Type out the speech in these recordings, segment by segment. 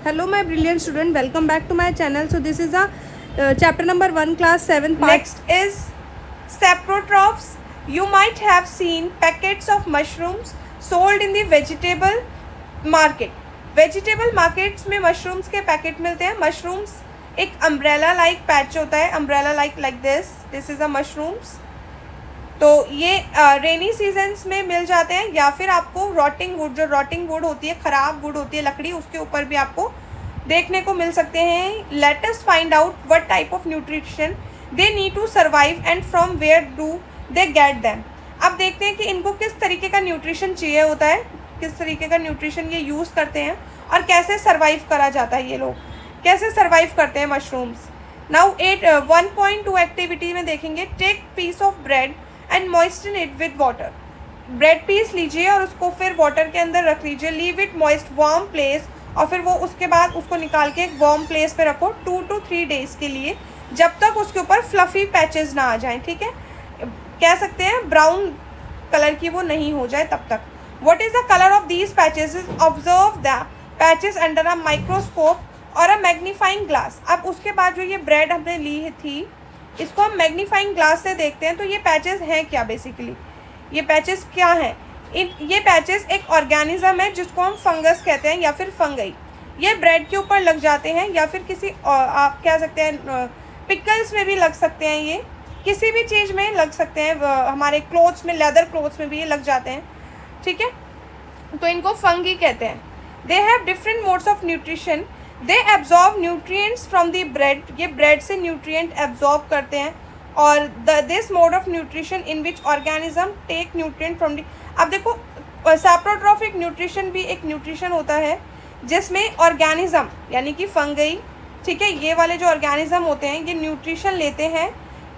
Hello my brilliant student, welcome back to my channel. So this is a chapter number 1 class 7 part. Next is saprotrophs. You might have seen packets of mushrooms sold in the vegetable market. Vegetable markets में mushrooms के packet मिलते हैं. Mushrooms एक umbrella like patch होता है, umbrella like this is a mushrooms. तो ये rainy seasons में मिल जाते हैं, या फिर आपको रॉटिंग वुड, जो रॉटिंग वुड होती है, ख़राब वुड होती है लकड़ी, उसके ऊपर भी आपको देखने को मिल सकते हैं. Let us find out what type of nutrition they need to survive and from where do they get them. अब देखते हैं कि इनको किस तरीके का न्यूट्रिशन चाहिए होता है, किस तरीके का न्यूट्रिशन ये यूज़ करते हैं और कैसे सर्वाइव करा जाता है, ये लोग कैसे सर्वाइव करते हैं मशरूम्स. नाउ 1.2 एक्टिविटी में देखेंगे. Take piece of bread and moisten it with water. Bread piece लीजिए और उसको फिर वाटर के अंदर रख लीजिए. Leave it moist warm place, और फिर वो उसके बाद उसको निकाल के एक वार्म प्लेस पे रखो 2 to 3 डेज़ के लिए, जब तक उसके ऊपर फ्लफ़ी पैचेस ना आ जाएं. ठीक है, कह सकते हैं ब्राउन कलर की वो नहीं हो जाए तब तक. What is the color of these patches? Observe the patches under a microscope और a magnifying glass. अब उसके बाद जो ये ब्रेड हमने ली थी, इसको हम मैग्नीफाइंग ग्लास से देखते हैं. तो ये पैचेस हैं क्या? बेसिकली ये पैचेस क्या हैं? ये पैचेस एक ऑर्गेनिज्म है जिसको हम फंगस कहते हैं या फिर फंगई. ये ब्रेड के ऊपर लग जाते हैं, या फिर किसी आप कह सकते हैं पिकल्स में भी लग सकते हैं, ये किसी भी चीज़ में लग सकते हैं. हमारे क्लोथ्स में, लेदर क्लोथ्स में भी ये लग जाते हैं. ठीक है, तो इनको फंगी कहते हैं. They have different modes of nutrition. They absorb nutrients from the bread. ये ब्रेड से न्यूट्रिएंट एब्जॉर्ब करते हैं. और this mode of nutrition in which organism take nutrient from the. अब देखो, सैप्रोट्रॉफिक न्यूट्रिशन भी एक न्यूट्रिशन होता है जिसमें ऑर्गेनिज्म यानी कि फंगई, ठीक है, ये वाले जो ऑर्गेनिज्म होते हैं ये न्यूट्रिशन लेते हैं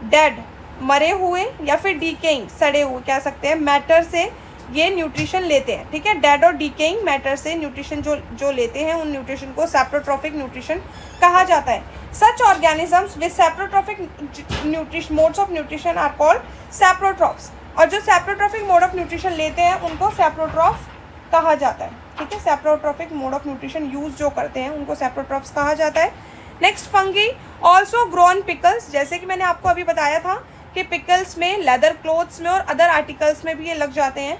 डेड, मरे हुए या फिर डीकेइंग, सड़े हुए कह सकते हैं, मैटर से ये न्यूट्रिशन लेते हैं. ठीक है, डेड और डीकेइंग मैटर से न्यूट्रिशन जो लेते हैं, उन न्यूट्रिशन को सैप्रोट्रॉफिक न्यूट्रिशन कहा जाता है. Such organisms with saprotrophic nutrition modes of nutrition are called saprotrophs. और जो सैप्रोट्रॉफिक मोड ऑफ न्यूट्रिशन लेते हैं उनको सैप्रोट्रॉफ कहा जाता है. ठीक है, सैप्रोट्रॉफिक मोड ऑफ न्यूट्रिशन यूज जो करते हैं उनको सैप्रोट्रॉफ्स कहा जाता है. Next, fungi also grow on pickles. जैसे कि मैंने आपको अभी बताया था कि पिकल्स में, लेदर क्लोथ्स में और अदर आर्टिकल्स में भी ये लग जाते हैं.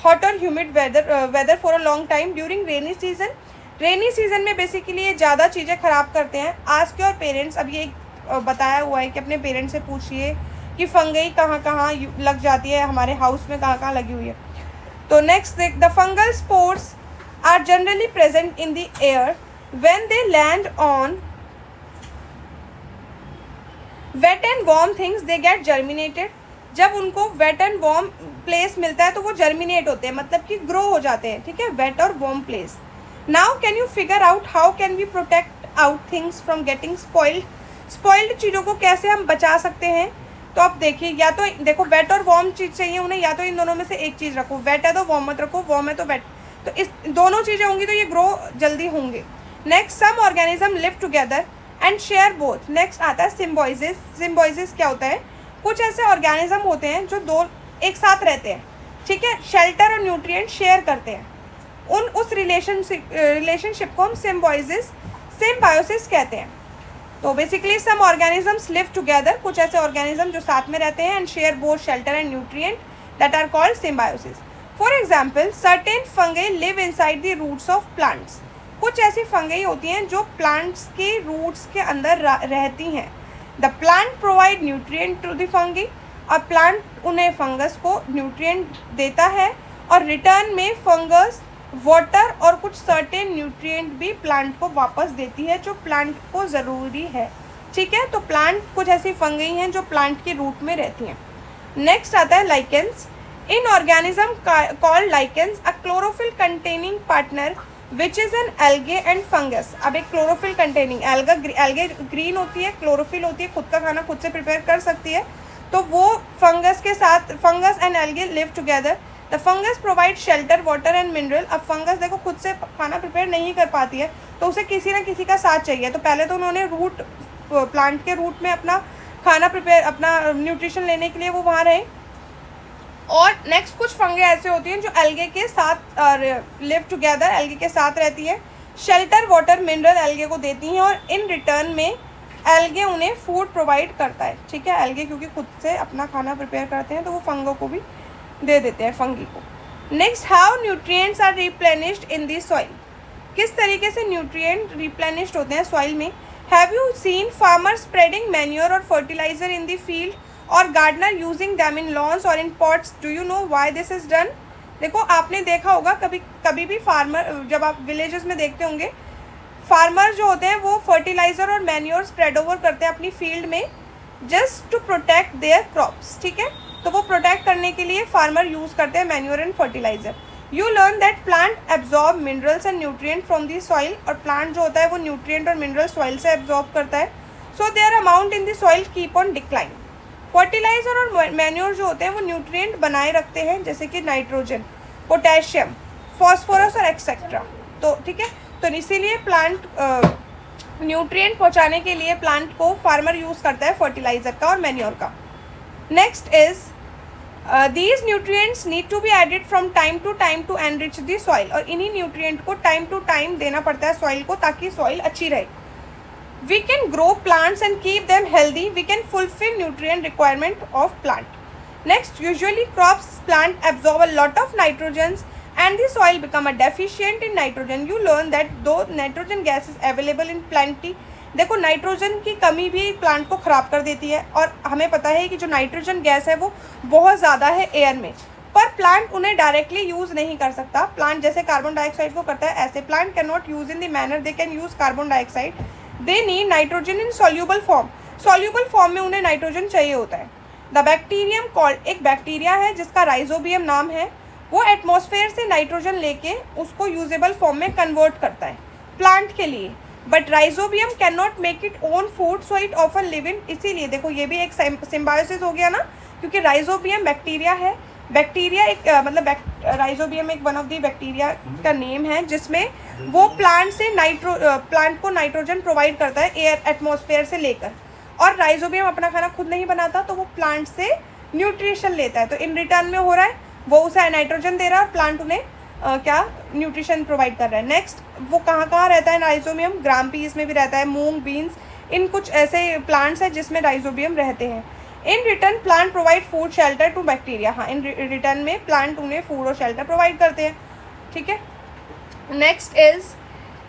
हॉट और humid weather for a long time during rainy season. Rainy season में बेसिकली ये ज़्यादा चीज़ें ख़राब करते हैं. Ask your parents. अब ये बताया हुआ है कि अपने पेरेंट्स से पूछिए कि फंगई कहाँ कहाँ लग जाती है, हमारे हाउस में कहाँ कहाँ लगी हुई है. तो next, the fungal spores are generally present in the air when they land on wet and warm things they get germinated. जब उनको वेट एंड वार्म प्लेस मिलता है तो वो जर्मिनेट होते हैं, मतलब कि ग्रो हो जाते हैं. ठीक है, वेट और warm place. Now can you figure out how can we protect out things from getting spoiled. Spoiled चीज़ों को कैसे हम बचा सकते हैं? तो आप देखिए, या तो देखो वेट और वार्म चीज़ चाहिए उन्हें, या तो इन दोनों में से एक चीज़ रखो. वेट है तो वार्म मत रखो, वार्म है तो वेट. तो इस दोनों चीज़ें होंगी तो ये ग्रो जल्दी होंगे. Next, some organism live together and share both. Next आता है सिम्बायोसिस. सिम्बायोसिस क्या होता है? कुछ ऐसे ऑर्गेनिज्म होते हैं जो दो एक साथ रहते हैं. ठीक है, शेल्टर और न्यूट्रिएंट शेयर करते हैं. उस रिलेशनशिप को हम सिम्बायोसिस कहते हैं. तो basically some organisms live together. कुछ ऐसे ऑर्गेनिज्म जो साथ में रहते हैं and share both shelter and nutrient, that are called symbiosis. For example, certain fungi live inside the roots of plants. कुछ ऐसी फंगई होती हैं जो प्लांट्स के रूट्स के अंदर रहती हैं. The plant provide nutrient to the fungi. और प्लांट उन्हें फंगस को न्यूट्रिएंट देता है, और रिटर्न में फंगस वाटर और कुछ सर्टेन न्यूट्रिएंट भी प्लांट को वापस देती है जो प्लांट को ज़रूरी है. ठीक है, तो प्लांट कुछ ऐसी फंगई हैं जो प्लांट के रूट में रहती हैं. नेक्स्ट आता है lichens. In organism called lichens a chlorophyll containing partner which is an algae and fungus. अब एक क्लोरोफिल कंटेनिंग एल्गे ग्रीन होती है, क्लोरोफिल होती है, खुद का खाना खुद से प्रिपेयर कर सकती है. तो वो फंगस के साथ, fungus and algae live together. The fungus provide shelter, water and mineral. अब फंगस देखो खुद से खाना प्रिपेयर नहीं कर पाती है, तो उसे किसी ना किसी का साथ चाहिए. तो पहले तो उन्होंने प्लांट के रूट में अपना खाना प्रिपेयर, अपना न्यूट्रिशन लेने के लिए वो वहाँ रहे. और नेक्स्ट कुछ फंगे ऐसे होती हैं जो एल्गे के साथ लिव टुगेदर, एल्गे के साथ रहती है. शेल्टर, वाटर, मिनरल एल्गे को देती हैं और इन रिटर्न में एल्गे उन्हें फूड प्रोवाइड करता है, ठीक है। एल्गे क्योंकि खुद से अपना खाना प्रिपेयर करते हैं तो वो फंगो को भी दे देते हैं, फंगी को। Next, how nutrients are replenished in the soil, किस तरीके से न्यूट्रिएंट रिप्लेनिश्ड होते हैं सॉइल में। Have you seen farmer spreading manure और फर्टिलाइजर इन द फील्ड और gardener using them in lawns और in pots, do you know why this is done. देखो आपने देखा होगा कभी भी फार्मर, जब आप विलेजेस में देखते होंगे, फार्मर जो होते हैं वो फर्टिलाइजर और मैन्योर स्प्रेड ओवर करते हैं अपनी फील्ड में just to protect their crops, ठीक है। तो वो प्रोटेक्ट करने के लिए फार्मर यूज़ करते हैं manure and fertiliser. You learn that plant absorb minerals and nutrient from the soil, और प्लांट जो होता है वो न्यूट्रिएंट और मिनरल सॉइल से एब्जॉर्ब करता है। So their amount in the soil keep on decline. Fertiliser और मैन्योर जो होते हैं वो न्यूट्रिएंट बनाए रखते हैं, जैसे कि नाइट्रोजन, पोटेशियम, फॉस्फोरस और एक्सेट्रा। तो ठीक है, तो इसीलिए प्लांट न्यूट्रिएंट पहुंचाने के लिए प्लांट को फार्मर यूज़ करता है फर्टिलाइजर का और मैन्योर का। Next is these nutrients need to be added from time to time to enrich the soil, और इन्हीं न्यूट्रिएंट को टाइम टू टाइम देना पड़ता है सॉइल को ताकि सॉइल अच्छी रहे। We can grow plants and keep them healthy. We can fulfill nutrient requirement of plant. Next, usually crops plant absorb a lot of nitrogens and the soil become a deficient in nitrogen. You learn that though nitrogen gas is available in plenty, देखो nitrogen की कमी भी plant को ख़राब कर देती है, और हमें पता है कि जो नाइट्रोजन गैस है वो बहुत ज़्यादा है एयर में, पर प्लांट उन्हें डायरेक्टली यूज़ नहीं कर सकता। प्लांट जैसे कार्बन डाइऑक्साइड को करता है, ऐसे plant can not use in the manner they can use carbon dioxide. They need nitrogen in soluble form, soluble form में उन्हें नाइट्रोजन चाहिए होता है। द बैक्टीरियम कॉल्ड, एक बैक्टीरिया है जिसका राइजोबियम नाम है, वो एटमॉस्फेयर से नाइट्रोजन लेके उसको यूजेबल फॉर्म में कन्वर्ट करता है प्लांट के लिए। But rhizobium can not make it own food, so it often live in, इसीलिए देखो ये भी एक सिम्बायोसिस हो गया ना, क्योंकि राइजोबियम बैक्टीरिया है। बैक्टीरिया एक मतलब राइजोबियम एक वन ऑफ दी बैक्टीरिया का नेम है जिसमें वो प्लांट से प्लांट को नाइट्रोजन प्रोवाइड करता है एयर एटमॉस्फेयर से लेकर, और राइजोबियम अपना खाना खुद नहीं बनाता तो वो प्लांट से न्यूट्रिशन लेता है। तो इन रिटर्न में हो रहा है वो उसे नाइट्रोजन दे रहा है और प्लांट उन्हें क्या न्यूट्रिशन प्रोवाइड कर रहा है। नेक्स्ट, वो कहाँ कहाँ रहता है राइजोबियम, ग्राम पीस में भी रहता है, मूंग, बीन्स, इन कुछ ऐसे प्लांट्स हैं जिसमें राइजोबियम रहते हैं। In return plant provide food shelter to bacteria, हाँ इन रिटर्न में प्लांट उन्हें फूड और शेल्टर प्रोवाइड करते हैं, ठीक है। नेक्स्ट इज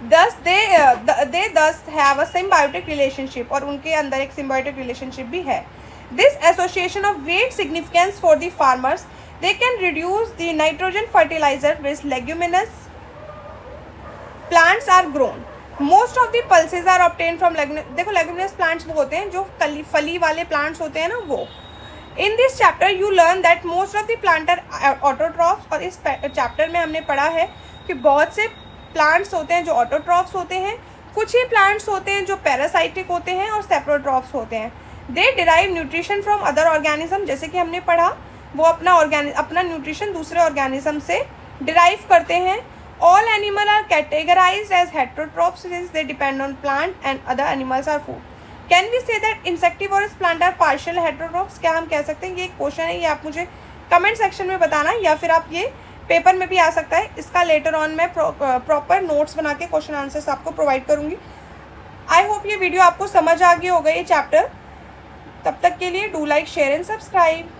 दस दे दस हैव अ सिम्बायोटिक रिलेशनशिप, और उनके अंदर एक सिम्बायोटिक रिलेशनशिप भी है। This association of great significance for the farmers, they can reduce the nitrogen fertilizer which leguminous plants are grown. Most of the pulses are obtained from देखो leguminous plants वो होते हैं जो फली वाले plants होते हैं ना वो। In this chapter you learn that most of the plant are autotrophs, और इस chapter में हमने पढ़ा है कि बहुत से plants होते हैं जो autotrophs होते हैं, कुछ ही plants होते हैं जो parasitic होते हैं और saprotrophs होते हैं। They derive nutrition from other organism, जैसे कि हमने पढ़ा वो अपना न्यूट्रिशन दूसरे ऑर्गेनिज्म से डिराइव करते हैं। All animal are categorised as heterotrophs since they depend on plant and other animals are food. Can we say that insectivorous plant are partial heterotrophs, क्या हम कह सकते हैं? ये एक क्वेश्चन है, ये आप मुझे कमेंट सेक्शन में बताना, या फिर आप ये पेपर में भी आ सकता है। इसका लेटर ऑन मैं प्रॉपर नोट्स बना के क्वेश्चन आंसर्स आपको प्रोवाइड करूँगी। आई होप ये वीडियो आपको समझ आ गया होगा ये चैप्टर। तब तक के लिए do like, share and subscribe.